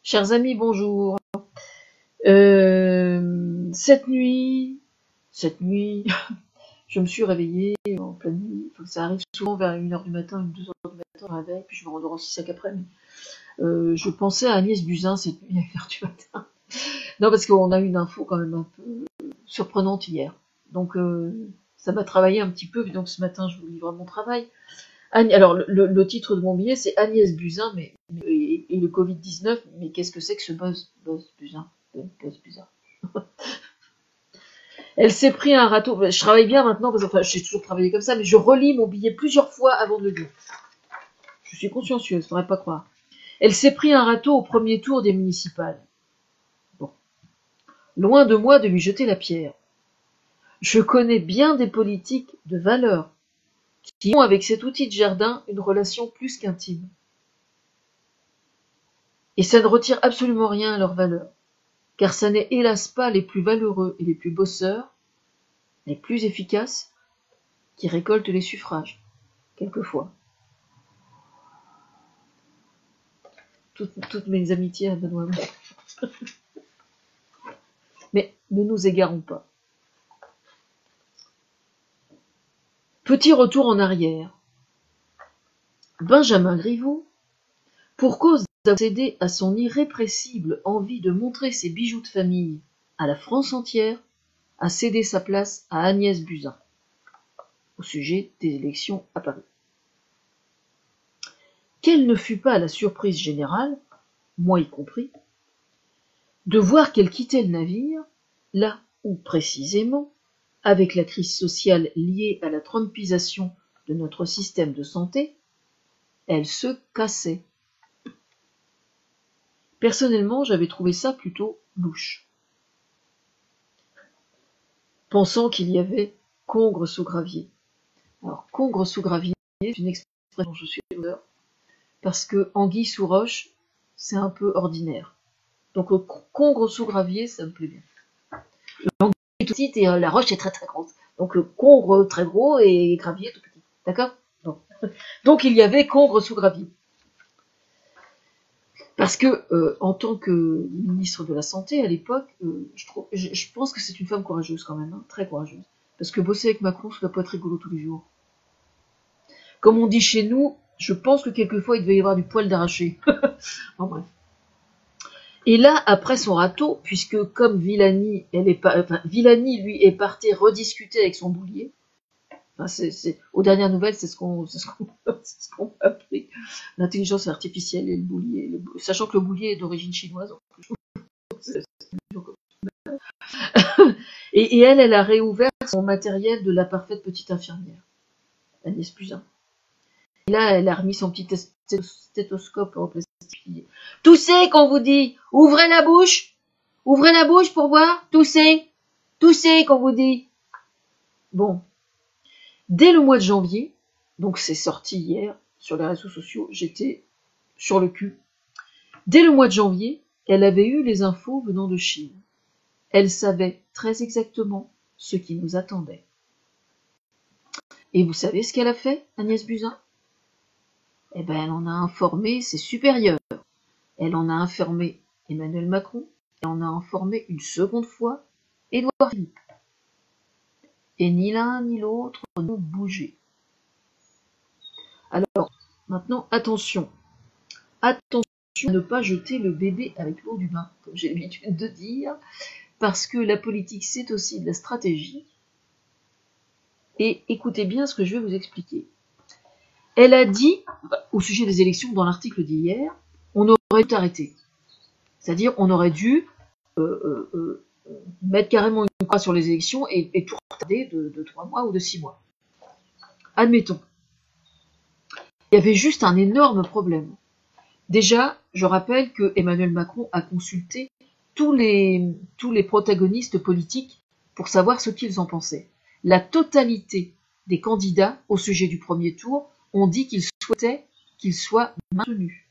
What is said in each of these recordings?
Chers amis, bonjour. Cette nuit, je me suis réveillée en pleine nuit. Ça arrive souvent vers 1h du matin, 2h du matin, je me réveille, puis je me rendors aussi 5 après. Je pensais à Agnès Buzyn cette nuit à 1h du matin. Non, parce qu'on a eu une info quand même un peu surprenante hier. Donc, ça m'a travaillé un petit peu, donc ce matin, je vous livre mon travail. Alors, le titre de mon billet, c'est Agnès Buzyn, et le Covid-19, mais qu'est-ce que c'est que ce Buzz Buzyn? Elle s'est pris un râteau. Je travaille bien maintenant, parce que j'ai toujours travaillé comme ça, mais je relis mon billet plusieurs fois avant de le lire. Je suis consciencieuse, faudrait pas croire. Elle s'est pris un râteau au premier tour des municipales. Bon. Loin de moi de lui jeter la pierre. Je connais bien des politiques de valeur qui ont avec cet outil de jardin une relation plus qu'intime. Et ça ne retire absolument rien à leur valeur, car ça n'est hélas pas les plus valeureux et les plus bosseurs, les plus efficaces, qui récoltent les suffrages, quelquefois. Toutes mes amitiés à Benoît. Mais ne nous égarons pas. Petit retour en arrière. Benjamin Griveaux, pour cause d'avoir cédé à son irrépressible envie de montrer ses bijoux de famille à la France entière, a cédé sa place à Agnès Buzyn, au sujet des élections à Paris. Quelle ne fut pas la surprise générale, moi y compris, de voir qu'elle quittait le navire, là où, précisément, avec la crise sociale liée à la trumpisation de notre système de santé, elle se cassait. Personnellement, j'avais trouvé ça plutôt louche, pensant qu'il y avait congre sous gravier. Alors, congre sous gravier, c'est une expression dont je suis l'honneur, parce que anguille sous roche, c'est un peu ordinaire. Donc, congre sous gravier, ça me plaît bien. L'anguille est tout petite et la roche est très très grosse. Donc, congre très gros et gravier tout petit. D'accord ? Donc, il y avait congre sous gravier. Parce que, en tant que ministre de la Santé à l'époque, je pense que c'est une femme courageuse quand même, hein, très courageuse. Parce que bosser avec Macron, ça doit pas être rigolo tous les jours. Comme on dit chez nous, je pense que quelquefois il devait y avoir du poil d'arraché. En bref. Et là, après son râteau, puisque comme Villani, Villani lui est parti rediscuter avec son boulier. Aux dernières nouvelles, c'est ce qu'on a appris. L'intelligence artificielle et le boulier, sachant que le boulier est d'origine chinoise. Et elle a réouvert son matériel de la parfaite petite infirmière, Agnès Buzyn. Et là, elle a remis son petit stéthoscope en plastique. Toussez, qu'on vous dit. Ouvrez la bouche pour voir. Toussez, qu'on vous dit. Bon. Dès le mois de janvier, donc c'est sorti hier sur les réseaux sociaux, j'étais sur le cul. Dès le mois de janvier, elle avait eu les infos venant de Chine. Elle savait très exactement ce qui nous attendait. Et vous savez ce qu'elle a fait, Agnès Buzyn ? Eh ben, elle en a informé ses supérieurs. Elle en a informé Emmanuel Macron. Elle en a informé une seconde fois Édouard Philippe. Et ni l'un ni l'autre n'ont bougé. Alors, maintenant, attention. Attention à ne pas jeter le bébé avec l'eau du bain, comme j'ai l'habitude de dire, parce que la politique, c'est aussi de la stratégie. Et écoutez bien ce que je vais vous expliquer. Elle a dit, au sujet des élections, dans l'article d'hier, on aurait dû arrêter. C'est-à-dire, on aurait dû mettre carrément une croix sur les élections et tout retarder de 3 mois ou de 6 mois. Admettons. Il y avait juste un énorme problème. Déjà, je rappelle que Emmanuel Macron a consulté tous les protagonistes politiques pour savoir ce qu'ils en pensaient. La totalité des candidats au sujet du premier tour ont dit qu'ils souhaitaient qu'il soit maintenu.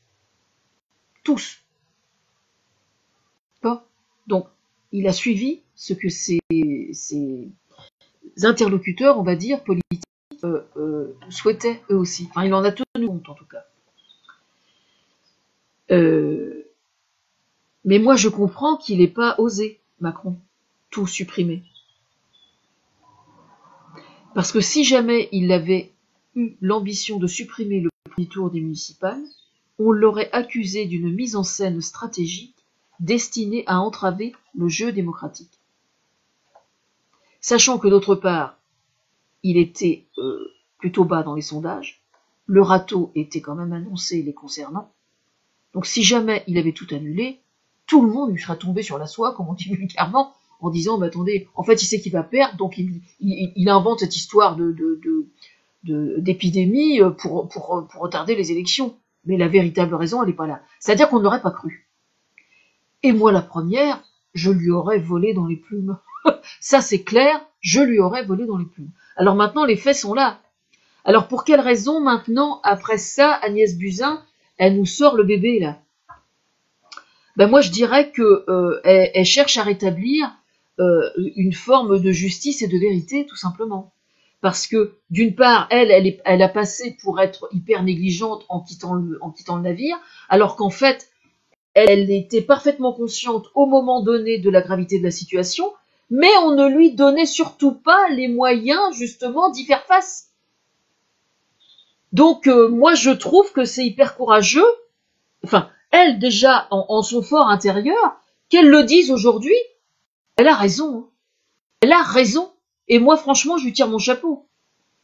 Tous. Donc, il a suivi ce que ses interlocuteurs, on va dire, politiques, souhaitaient eux aussi. Enfin, il en a tenu compte, en tout cas. Mais moi, je comprends qu'il n'ait pas osé, Macron, tout supprimer. Parce que si jamais il avait eu l'ambition de supprimer le premier tour des municipales, on l'aurait accusé d'une mise en scène stratégique destinée à entraver le jeu démocratique. Sachant que d'autre part, il était plutôt bas dans les sondages, le râteau était quand même annoncé les concernant. Donc si jamais il avait tout annulé, tout le monde lui serait tombé sur la soie, comme on dit vulgairement, en disant, mais attendez, en fait il sait qu'il va perdre, donc il invente cette histoire d'épidémie pour retarder les élections. Mais la véritable raison, elle n'est pas là. C'est-à-dire qu'on ne l'aurait pas cru. Et moi, la première, je lui aurais volé dans les plumes. Ça, c'est clair, je lui aurais volé dans les plumes. Alors maintenant, les faits sont là. Alors pour quelle raison, maintenant, après ça, Agnès Buzyn, elle nous sort le bébé, là? Ben moi, je dirais que elle cherche à rétablir une forme de justice et de vérité, tout simplement. Parce que, d'une part, elle a passé pour être hyper négligente en quittant le navire, alors qu'en fait, elle était parfaitement consciente au moment donné de la gravité de la situation, mais on ne lui donnait surtout pas les moyens, justement, d'y faire face. Donc, moi, je trouve que c'est hyper courageux, enfin, elle, déjà, en son fort intérieur, qu'elle le dise aujourd'hui, elle a raison. Hein. Elle a raison. Et moi, franchement, je lui tire mon chapeau.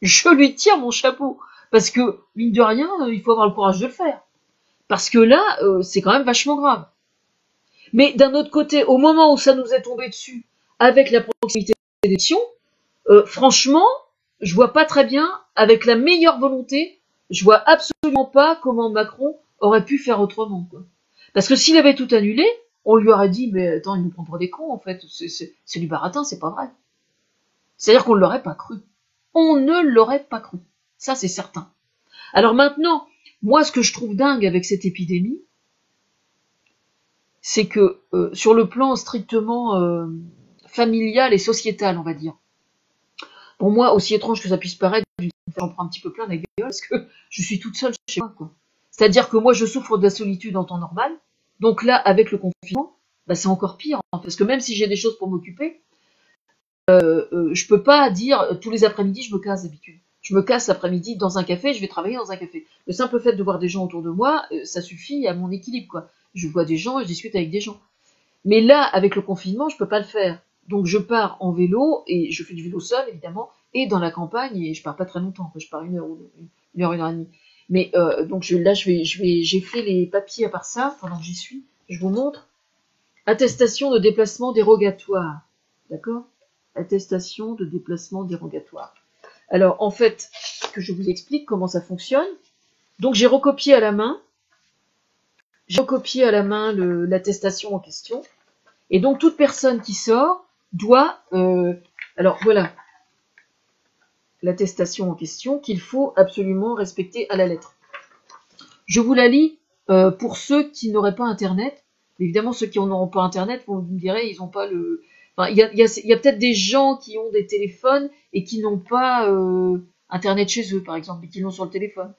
Je lui tire mon chapeau. Parce que, mine de rien, il faut avoir le courage de le faire. Parce que là, c'est quand même vachement grave. Mais d'un autre côté, au moment où ça nous est tombé dessus, avec la proximité des élections, franchement, je vois pas très bien, avec la meilleure volonté, je vois absolument pas comment Macron aurait pu faire autrement, quoi. Parce que s'il avait tout annulé, on lui aurait dit, mais attends, il nous prend pour des cons, en fait, c'est du baratin, c'est pas vrai. C'est-à-dire qu'on ne l'aurait pas cru. On ne l'aurait pas cru. Ça, c'est certain. Alors maintenant, moi, ce que je trouve dingue avec cette épidémie, c'est que sur le plan strictement familial et sociétal, on va dire, pour moi, aussi étrange que ça puisse paraître, j'en prends un petit peu plein la gueule, parce que je suis toute seule chez moi, quoi. C'est-à-dire que moi, je souffre de la solitude en temps normal, donc là, avec le confinement, bah, c'est encore pire, hein, parce que même si j'ai des choses pour m'occuper, je peux pas dire tous les après-midi, je me casse d'habitude. Je me casse l'après-midi dans un café, je vais travailler dans un café. Le simple fait de voir des gens autour de moi, ça suffit à mon équilibre, quoi. Je vois des gens et je discute avec des gens. Mais là, avec le confinement, je peux pas le faire. Donc je pars en vélo, et je fais du vélo seul, évidemment, et dans la campagne, et je pars pas très longtemps, je pars une heure, une heure et demie. Mais donc là, j'ai fait les papiers à part ça, pendant que j'y suis, je vous montre. Attestation de déplacement dérogatoire. D'accord? Attestation de déplacement dérogatoire. Alors, en fait, que je vous explique comment ça fonctionne. Donc, j'ai recopié à la main l'attestation en question. Et donc, toute personne qui sort doit... alors, voilà l'attestation en question qu'il faut absolument respecter à la lettre. Je vous la lis pour ceux qui n'auraient pas Internet. Évidemment, ceux qui n'auront pas Internet, vous me direz, ils n'ont pas le... Enfin, il y a peut-être des gens qui ont des téléphones et qui n'ont pas Internet chez eux, par exemple, mais qui l'ont sur le téléphone.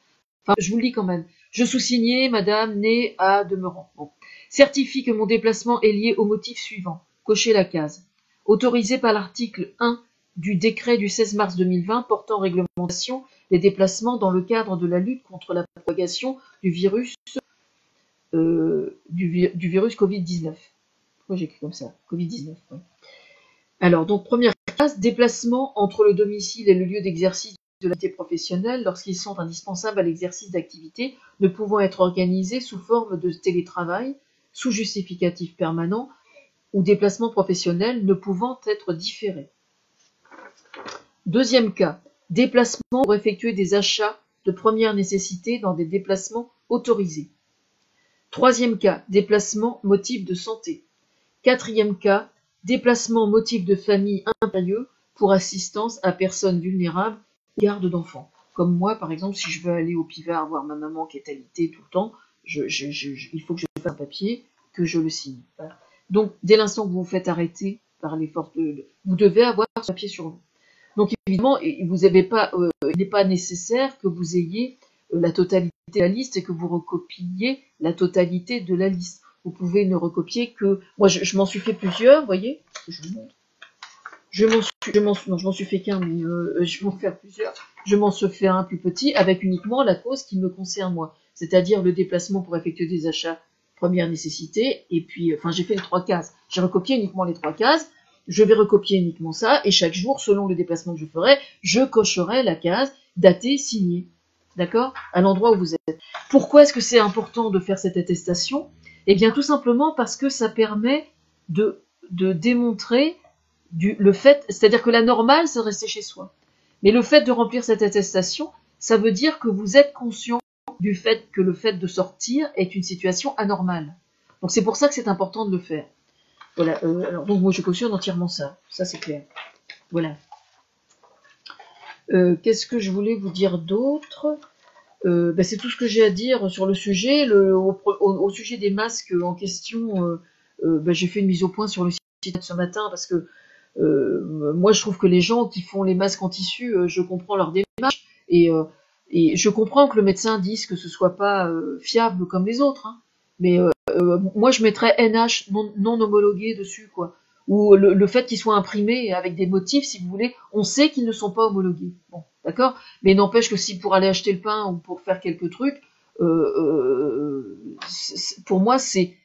Enfin, je vous le lis quand même. Je sous-signais, madame, née à demeurant. Bon. Certifie que mon déplacement est lié au motif suivant. Cochez la case. Autorisé par l'article 1 du décret du 16 mars 2020 portant réglementation des déplacements dans le cadre de la lutte contre la propagation du virus Covid-19. Pourquoi j'écris comme ça? Covid-19, oui. Alors, donc, première case, déplacement entre le domicile et le lieu d'exercice de l'activité professionnelle lorsqu'ils sont indispensables à l'exercice d'activité ne pouvant être organisés sous forme de télétravail, sous justificatif permanent ou déplacement professionnel ne pouvant être différés. Deuxième cas, déplacement pour effectuer des achats de première nécessité dans des déplacements autorisés. Troisième cas, déplacement motif de santé. Quatrième cas, déplacement motif de famille impérieux pour assistance à personnes vulnérables ou garde d'enfants. Comme moi, par exemple, si je veux aller au Pivard voir ma maman qui est alitée tout le temps, il faut que je fasse un papier, que je le signe. Voilà. Donc, dès l'instant que vous vous faites arrêter par les forces vous devez avoir ce papier sur vous. Donc, évidemment, il n'est pas nécessaire que vous ayez la totalité de la liste et que vous recopiez la totalité de la liste. vous pouvez ne recopier que... Moi, je m'en suis fait plusieurs, vous voyez, je vous montre. Non, je m'en suis fait qu'un, mais je vais en faire plusieurs. Je m'en suis fait un plus petit avec uniquement la cause qui me concerne moi, c'est-à-dire le déplacement pour effectuer des achats première nécessité, et puis, enfin, j'ai fait les 3 cases. J'ai recopié uniquement les 3 cases, je vais recopier uniquement ça, et chaque jour, selon le déplacement que je ferai, je cocherai la case datée, signée. D'accord? À l'endroit où vous êtes. Pourquoi est-ce que c'est important de faire cette attestation? Eh bien, tout simplement parce que ça permet de démontrer le fait, c'est-à-dire que la normale, c'est de rester chez soi. Mais le fait de remplir cette attestation, ça veut dire que vous êtes conscient du fait que le fait de sortir est une situation anormale. Donc c'est pour ça que c'est important de le faire. Voilà. Alors donc moi je cautionne entièrement ça. Ça c'est clair. Voilà. Qu'est-ce que je voulais vous dire d'autre? C'est tout ce que j'ai à dire sur le sujet. Au sujet des masques en question, j'ai fait une mise au point sur le site ce matin parce que moi je trouve que les gens qui font les masques en tissu, je comprends leur démarche et je comprends que le médecin dise que ce soit pas fiable comme les autres, hein, mais moi je mettrais NH non homologué dessus, quoi. Ou le fait qu'ils soient imprimés avec des motifs, si vous voulez, on sait qu'ils ne sont pas homologués. Bon, d'accord. Mais n'empêche que si pour aller acheter le pain ou pour faire quelques trucs, pour moi c'est,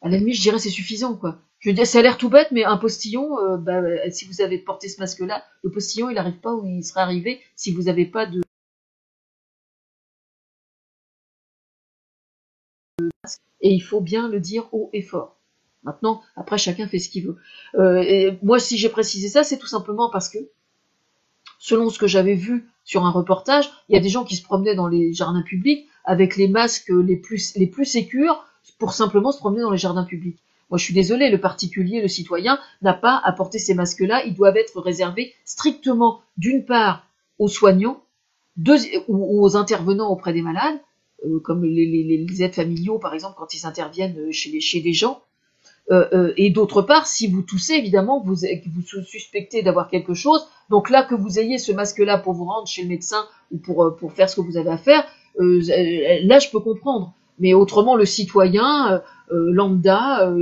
à la limite je dirais c'est suffisant, quoi. Je veux dire, ça a l'air tout bête, mais un postillon, si vous avez porté ce masque-là, le postillon il n'arrive pas où il serait arrivé si vous n'avez pas de masque. Et il faut bien le dire haut et fort. Maintenant, après, chacun fait ce qu'il veut. Et moi, si j'ai précisé ça, c'est tout simplement parce que, selon ce que j'avais vu sur un reportage, il y a des gens qui se promenaient dans les jardins publics avec les masques les plus sécures pour simplement se promener dans les jardins publics. Moi, je suis désolée, le particulier, le citoyen, n'a pas à porter ces masques-là. Ils doivent être réservés strictement, d'une part, aux soignants, ou aux intervenants auprès des malades, comme les aides familiaux, par exemple, quand ils interviennent chez des gens. Et d'autre part, si vous toussez, évidemment, vous suspectez d'avoir quelque chose. Donc là, que vous ayez ce masque-là pour vous rendre chez le médecin ou pour faire ce que vous avez à faire, là, je peux comprendre. Mais autrement, le citoyen lambda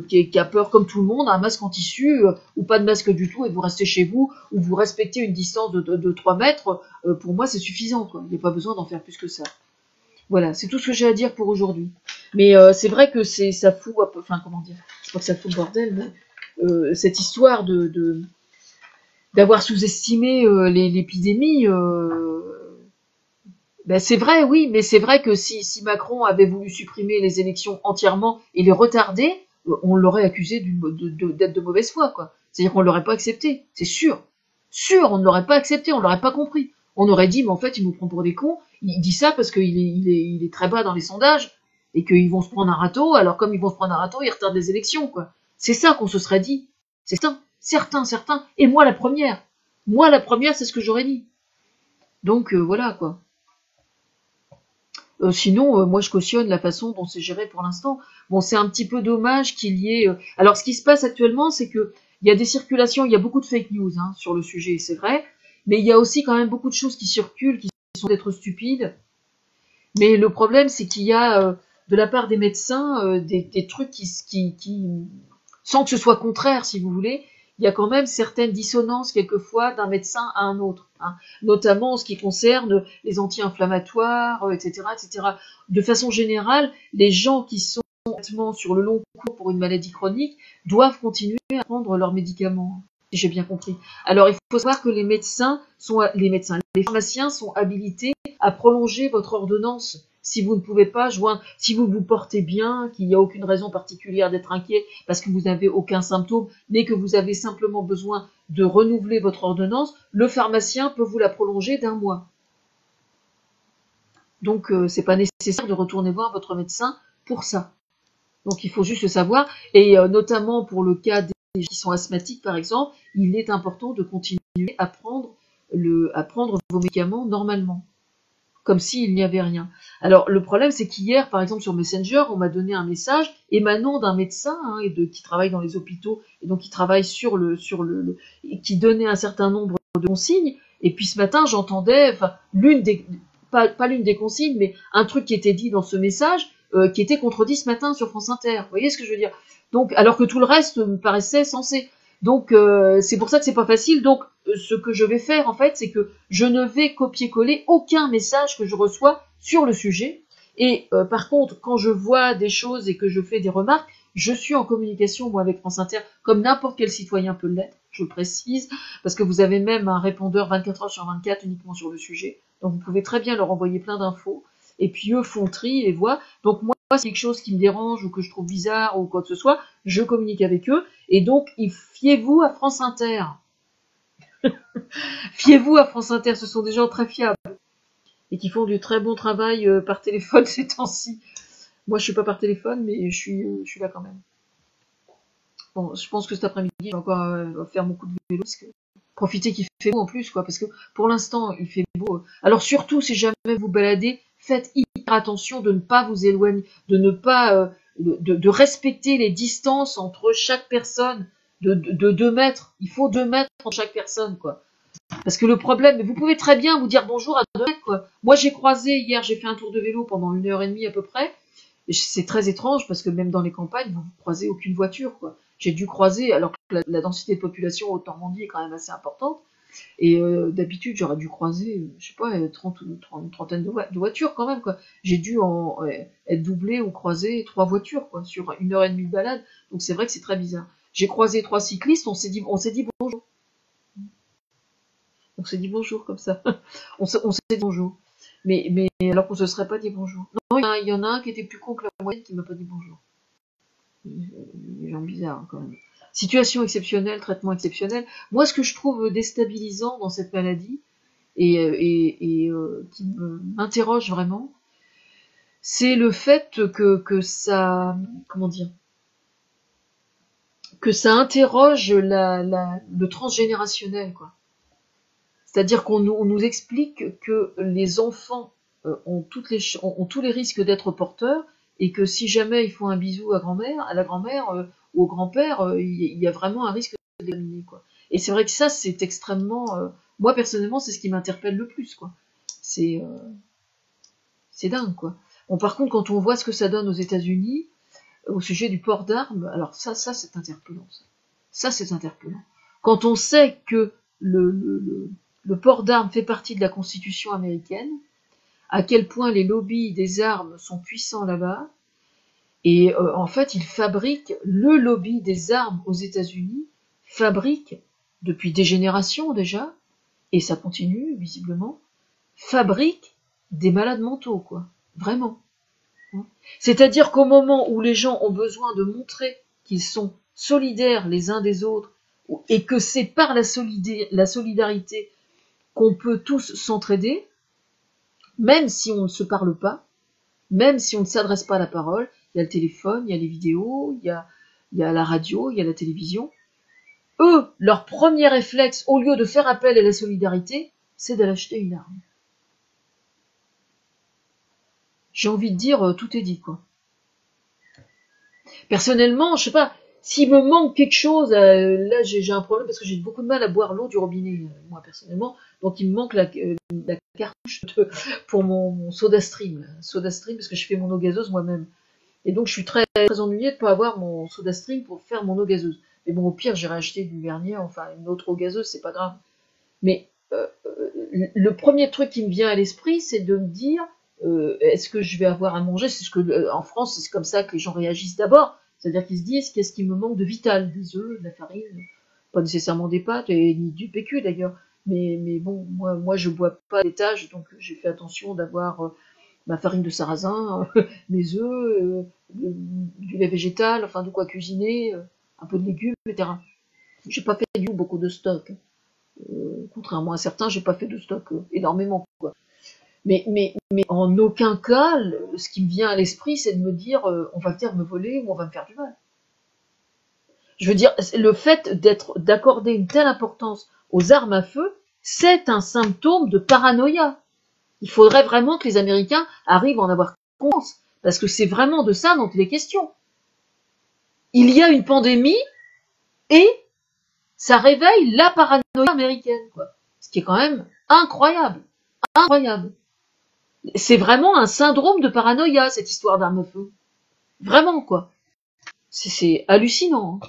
qui a peur comme tout le monde, un masque en tissu ou pas de masque du tout et vous restez chez vous ou vous respectez une distance de 3 mètres, pour moi, c'est suffisant, quoi. Il n'y a pas besoin d'en faire plus que ça. Voilà, c'est tout ce que j'ai à dire pour aujourd'hui. Mais c'est vrai que ça fout, enfin comment dire, c'est pas que ça fout le bordel, mais cette histoire d'avoir sous-estimé l'épidémie, c'est vrai, oui, mais c'est vrai que si Macron avait voulu supprimer les élections entièrement et les retarder, on l'aurait accusé d'être de mauvaise foi, quoi. C'est-à-dire qu'on l'aurait pas accepté, c'est sûr. Sûr, on ne l'aurait pas accepté, on l'aurait pas compris. On aurait dit, mais en fait, il nous prend pour des cons, il dit ça parce qu'il est très bas dans les sondages, et qu'ils vont se prendre un râteau, alors comme ils vont se prendre un râteau, ils retardent les élections, quoi. C'est ça qu'on se serait dit. C'est certain. Et moi, la première. Moi, la première, c'est ce que j'aurais dit. Donc, voilà, quoi. Sinon, moi je cautionne la façon dont c'est géré pour l'instant. Bon, c'est un petit peu dommage qu'il y ait... Alors, ce qui se passe actuellement, c'est que il y a des circulations, il y a beaucoup de fake news sur le sujet, c'est vrai, mais il y a aussi quand même beaucoup de choses qui circulent, qui sont d'être stupides. Mais le problème, c'est qu'il y a, de la part des médecins, des trucs sans que ce soit contraire, si vous voulez, il y a quand même certaines dissonances, quelquefois, d'un médecin à un autre, hein, notamment en ce qui concerne les anti-inflammatoires, etc., etc. De façon générale, les gens qui sont sur le long cours pour une maladie chronique doivent continuer à prendre leurs médicaments, si j'ai bien compris. Alors, il faut savoir que les pharmaciens sont habilités à prolonger votre ordonnance si vous ne pouvez pas joindre, si vous vous portez bien, qu'il n'y a aucune raison particulière d'être inquiet parce que vous n'avez aucun symptôme, mais que vous avez simplement besoin de renouveler votre ordonnance, le pharmacien peut vous la prolonger d'1 mois. Donc, c'est pas nécessaire de retourner voir votre médecin pour ça. Donc, il faut juste le savoir. Et notamment pour le cas des gens qui sont asthmatiques, par exemple, il est important de continuer à prendre vos médicaments normalement, comme s'il n'y avait rien. Alors, le problème, c'est qu'hier, par exemple, sur Messenger, on m'a donné un message émanant d'un médecin qui travaille dans les hôpitaux et donc qui travaille qui donnait un certain nombre de consignes. Et puis ce matin, j'entendais, pas l'une des consignes, mais un truc qui était dit dans ce message, qui était contredit ce matin sur France Inter. Vous voyez ce que je veux dire? Donc, alors que tout le reste me paraissait sensé. Donc, c'est pour ça que c'est pas facile. Donc, ce que je vais faire, en fait, c'est que je ne vais copier-coller aucun message que je reçois sur le sujet. Et par contre, quand je vois des choses et que je fais des remarques, je suis en communication, moi, avec France Inter, comme n'importe quel citoyen peut l'être, je le précise, parce que vous avez même un répondeur 24 heures sur 24 uniquement sur le sujet. Donc, vous pouvez très bien leur envoyer plein d'infos. Et puis, eux font tri et voient. Donc, moi, c'est quelque chose qui me dérange ou que je trouve bizarre ou quoi que ce soit, je communique avec eux. Et donc, fiez-vous à France Inter. Fiez-vous à France Inter, ce sont des gens très fiables et qui font du très bon travail par téléphone ces temps-ci. Moi, je suis pas par téléphone, mais je suis là quand même. Bon, je pense que cet après-midi, je vais encore faire mon coup de vélo, parce que profitez qu'il fait beau en plus, quoi, parce que pour l'instant, il fait beau. Alors surtout, si jamais vous baladez, faites hyper attention de ne pas vous éloigner, de ne pas, de respecter les distances entre chaque personne, de 2 mètres. Il faut 2 mètres entre chaque personne, quoi. Parce que le problème, vous pouvez très bien vous dire bonjour à 2 mètres, quoi. Moi, j'ai croisé hier, j'ai fait un tour de vélo pendant 1h30 à peu près. C'est très étrange parce que même dans les campagnes, vous ne croisez aucune voiture, quoi. J'ai dû croiser, alors que la densité de population au Normandie est quand même assez importante, et d'habitude j'aurais dû croiser, je sais pas, 30 ou une trentaine de voitures quand même, quoi. J'ai dû être doublé ou croiser 3 voitures, quoi, sur 1h30 de balade. Donc c'est vrai que c'est très bizarre. J'ai croisé 3 cyclistes, on s'est dit bonjour. On s'est dit bonjour comme ça. on s'est dit bonjour. Mais alors qu'on se serait pas dit bonjour. Non, il y en a un qui était plus con que la moyenne qui m'a pas dit bonjour. Des gens bizarres, hein, quand même. Situation exceptionnelle, traitement exceptionnel. Moi, ce que je trouve déstabilisant dans cette maladie, et qui m'interroge vraiment, c'est le fait que ça, comment dire, que ça interroge le transgénérationnel, quoi. C'est-à-dire qu'on nous explique que les enfants ont tous les risques d'être porteurs, et que si jamais ils font un bisou à la grand-mère ou au grand-père, il y a vraiment un risque de l'éliminer, quoi. Et c'est vrai que ça, c'est extrêmement... moi, personnellement, c'est ce qui m'interpelle le plus, quoi. C'est dingue, quoi. Bon, par contre, quand on voit ce que ça donne aux États-Unis au sujet du port d'armes, alors ça c'est interpellant. Ça, c'est interpellant. Quand on sait que le port d'armes fait partie de la Constitution américaine, à quel point les lobbies des armes sont puissants là-bas, et en fait, le lobby des armes aux États-Unis fabrique, depuis des générations déjà, et ça continue visiblement, fabrique des malades mentaux, quoi. Vraiment. C'est-à-dire qu'au moment où les gens ont besoin de montrer qu'ils sont solidaires les uns des autres, et que c'est par la solidarité qu'on peut tous s'entraider, même si on ne se parle pas, même si on ne s'adresse pas la parole, il y a le téléphone, il y a les vidéos, il y a la radio, il y a la télévision. Eux, leur premier réflexe, au lieu de faire appel à la solidarité, c'est d'aller acheter une arme. J'ai envie de dire, tout est dit, quoi. Personnellement, je sais pas, s'il me manque quelque chose, là j'ai un problème parce que j'ai beaucoup de mal à boire l'eau du robinet, moi personnellement, donc il me manque la cartouche pour mon soda stream, parce que je fais mon eau gazeuse moi-même. Et donc je suis très, très ennuyée de ne pas avoir mon soda stream pour faire mon eau gazeuse. Mais bon, au pire, j'irai acheter du Vernier, enfin une autre eau gazeuse, c'est pas grave. Mais le premier truc qui me vient à l'esprit, c'est de me dire, est-ce que je vais avoir à manger? C'est ce que en France, c'est comme ça que les gens réagissent d'abord. C'est-à-dire qu'ils se disent, qu'est-ce qui me manque de vital? Des œufs, de la farine, pas nécessairement des pâtes, et ni du PQ d'ailleurs. Mais bon, moi je bois pas d'étage, donc j'ai fait attention d'avoir ma farine de sarrasin, mes œufs, du lait végétal, enfin de quoi cuisiner, un peu de légumes, etc. J'ai pas fait du tout beaucoup de stock. Contrairement à certains, j'ai pas fait de stock énormément, quoi. Mais en aucun cas, ce qui me vient à l'esprit, c'est de me dire, on va venir me voler ou on va me faire du mal. Je veux dire, le fait d'accorder une telle importance aux armes à feu, c'est un symptôme de paranoïa. Il faudrait vraiment que les Américains arrivent à en avoir conscience, parce que c'est vraiment de ça dont il est question. Il y a une pandémie et ça réveille la paranoïa américaine, quoi. Ce qui est quand même incroyable. Incroyable. C'est vraiment un syndrome de paranoïa, cette histoire d'arme à feu. Vraiment, quoi. C'est hallucinant. Hein.